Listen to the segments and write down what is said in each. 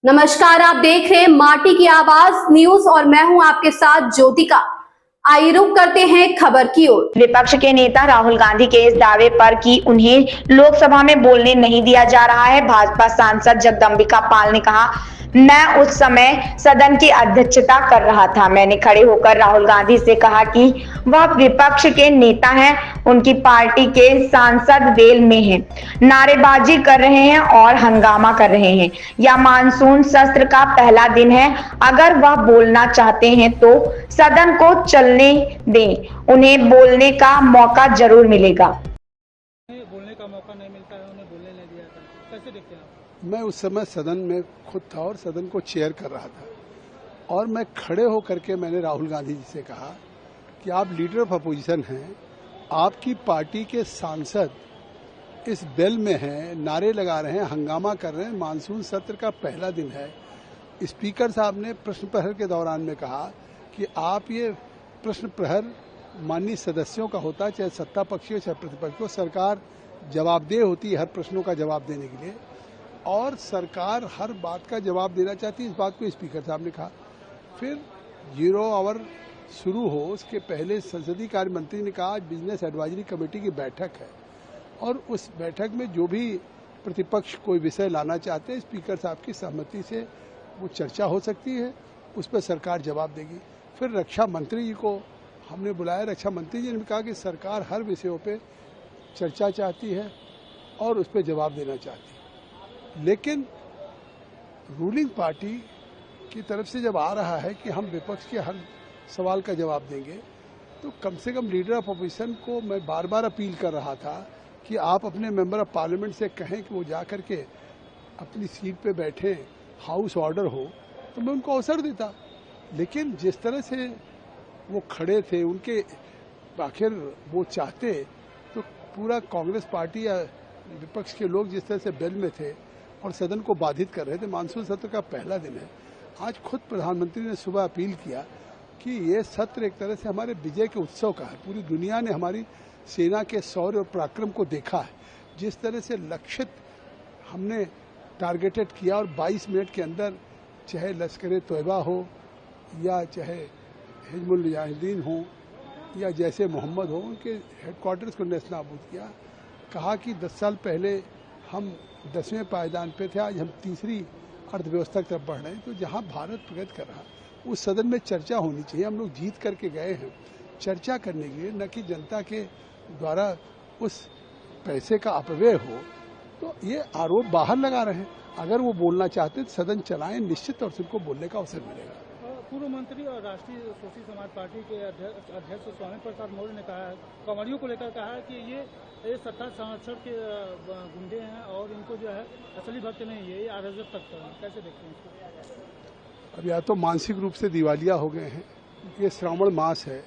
नमस्कार, आप देख रहे हैं माटी की आवाज न्यूज और मैं हूं आपके साथ ज्योतिका। आइए रुक करते हैं खबर की ओर। विपक्ष के नेता राहुल गांधी के इस दावे पर कि उन्हें लोकसभा में बोलने नहीं दिया जा रहा है, भाजपा सांसद जगदंबिका पाल ने कहा, मैं उस समय सदन की अध्यक्षता कर रहा था। मैंने खड़े होकर राहुल गांधी से कहा कि वह विपक्ष के नेता हैं, उनकी पार्टी के सांसद वेल में हैं, नारेबाजी कर रहे हैं और हंगामा कर रहे हैं। या मानसून सत्र का पहला दिन है, अगर वह बोलना चाहते हैं तो सदन को चलने दें, उन्हें बोलने का मौका जरूर मिलेगा। बोलने का मौका नहीं मिलता है, उन्हें बोलने नहीं दिया था, कैसे देखते हैं आप? मैं उस समय सदन में खुद था और सदन को चेयर कर रहा था और मैं खड़े होकर के मैंने राहुल गांधी जी से कहा कि आप लीडर ऑफ अपोजिशन हैं, आपकी पार्टी के सांसद इस बेल में हैं, नारे लगा रहे हैं, हंगामा कर रहे हैं, मानसून सत्र का पहला दिन है। स्पीकर साहब ने प्रश्न प्रहर के दौरान में कहा कि आप ये प्रश्न प्रहर माननीय सदस्यों का होता है, चाहे सत्ता पक्षी हो चाहे प्रतिपक्ष हो, सरकार जवाबदेह होती है हर प्रश्नों का जवाब देने के लिए और सरकार हर बात का जवाब देना चाहती है। इस बात को स्पीकर साहब ने कहा। फिर 0 आवर शुरू हो उसके पहले संसदीय कार्य मंत्री ने कहा आज बिजनेस एडवाइजरी कमेटी की बैठक है और उस बैठक में जो भी प्रतिपक्ष कोई विषय लाना चाहते हैं स्पीकर साहब की सहमति से वो चर्चा हो सकती है, उस पर सरकार जवाब देगी। फिर रक्षा मंत्री जी को हमने बुलाया, रक्षा मंत्री जी ने कहा कि सरकार हर विषयों पे चर्चा चाहती है और उस पर जवाब देना चाहती है। लेकिन रूलिंग पार्टी की तरफ से जब आ रहा है कि हम विपक्ष के हर सवाल का जवाब देंगे तो कम से कम लीडर ऑफ अपोजिशन को मैं बार बार अपील कर रहा था कि आप अपने मेंबर ऑफ पार्लियामेंट से कहें कि वो जा कर के अपनी सीट पे बैठें, हाउस ऑर्डर हो तो मैं उनको अवसर देता। लेकिन जिस तरह से वो खड़े थे, उनके आखिर वो चाहते तो पूरा कांग्रेस पार्टी या विपक्ष के लोग जिस तरह से बेल में थे और सदन को बाधित कर रहे थे। मानसून सत्र का पहला दिन है। आज खुद प्रधानमंत्री ने सुबह अपील किया कि ये सत्र एक तरह से हमारे विजय के उत्सव का है। पूरी दुनिया ने हमारी सेना के शौर्य और पराक्रम को देखा है, जिस तरह से लक्षित हमने टारगेटेड किया और 22 मिनट के अंदर चाहे लश्कर तोयबा हो या चाहे हिजबुल मुजाहिदीन हो या जैसे मोहम्मद हो, उनके हेडक्वार्टर्स को नेस्तनाबूद किया। कहा कि 10 साल पहले हम 10वें पायदान पे थे, आज हम तीसरी अर्थव्यवस्था की तरफ बढ़ रहे हैं। तो जहां भारत प्रगति कर रहा उस सदन में चर्चा होनी चाहिए। हम लोग जीत करके गए हैं चर्चा करने के लिए, न कि जनता के द्वारा उस पैसे का अपव्यय हो। तो ये आरोप बाहर लगा रहे हैं। अगर वो बोलना चाहते तो सदन चलाएं, निश्चित तौर से उनको बोलने का अवसर मिलेगा। पूर्व मंत्री और राष्ट्रीय शोषित समाज पार्टी के अध्यक्ष स्वामी प्रसाद मौर्य ने कहा, कांवड़ियों को लेकर कहा कि ये सत्ता संरक्षण के गुंडे हैं और इनको जो है असली भक्त नहीं है, ये अराजक तक है। कैसे देखते हैं इसको? अब या तो मानसिक रूप से दिवालिया हो गए हैं, ये श्रावण मास है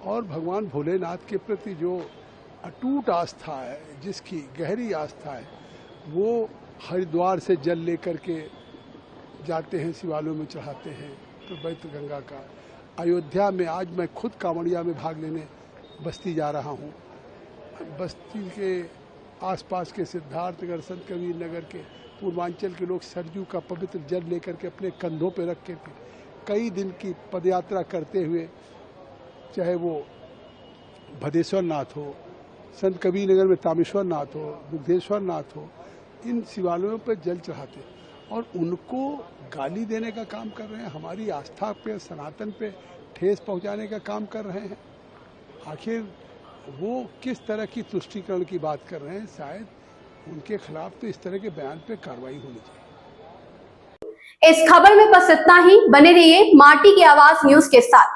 और भगवान भोलेनाथ के प्रति जो अटूट आस्था है, जिसकी गहरी आस्था है, वो हरिद्वार से जल लेकर के जाते हैं, शिवालयों में चढ़ाते हैं, तो पवित्र गंगा का। अयोध्या में आज मैं खुद कांवड़िया में भाग लेने बस्ती जा रहा हूँ। बस्ती के आसपास के सिद्धार्थनगर, संत कबीर नगर के पूर्वांचल के लोग सरजू का पवित्र जल लेकर के अपने कंधों पर रख के कई दिन की पदयात्रा करते हुए, चाहे वो भदेश्वर नाथ हो, संत कबीर नगर में तामेश्वर नाथ हो, दुग्धेश्वर नाथ हो, इन शिवालयों पर जल चढ़ाते और उनको गाली देने का काम कर रहे हैं। हमारी आस्था पे, सनातन पे ठेस पहुंचाने का काम कर रहे हैं। आखिर वो किस तरह की तुष्टीकरण की बात कर रहे हैं? शायद उनके खिलाफ तो इस तरह के बयान पे कार्रवाई होनी चाहिए। इस खबर में बस इतना ही। बने रहिए माटी की आवाज न्यूज के साथ।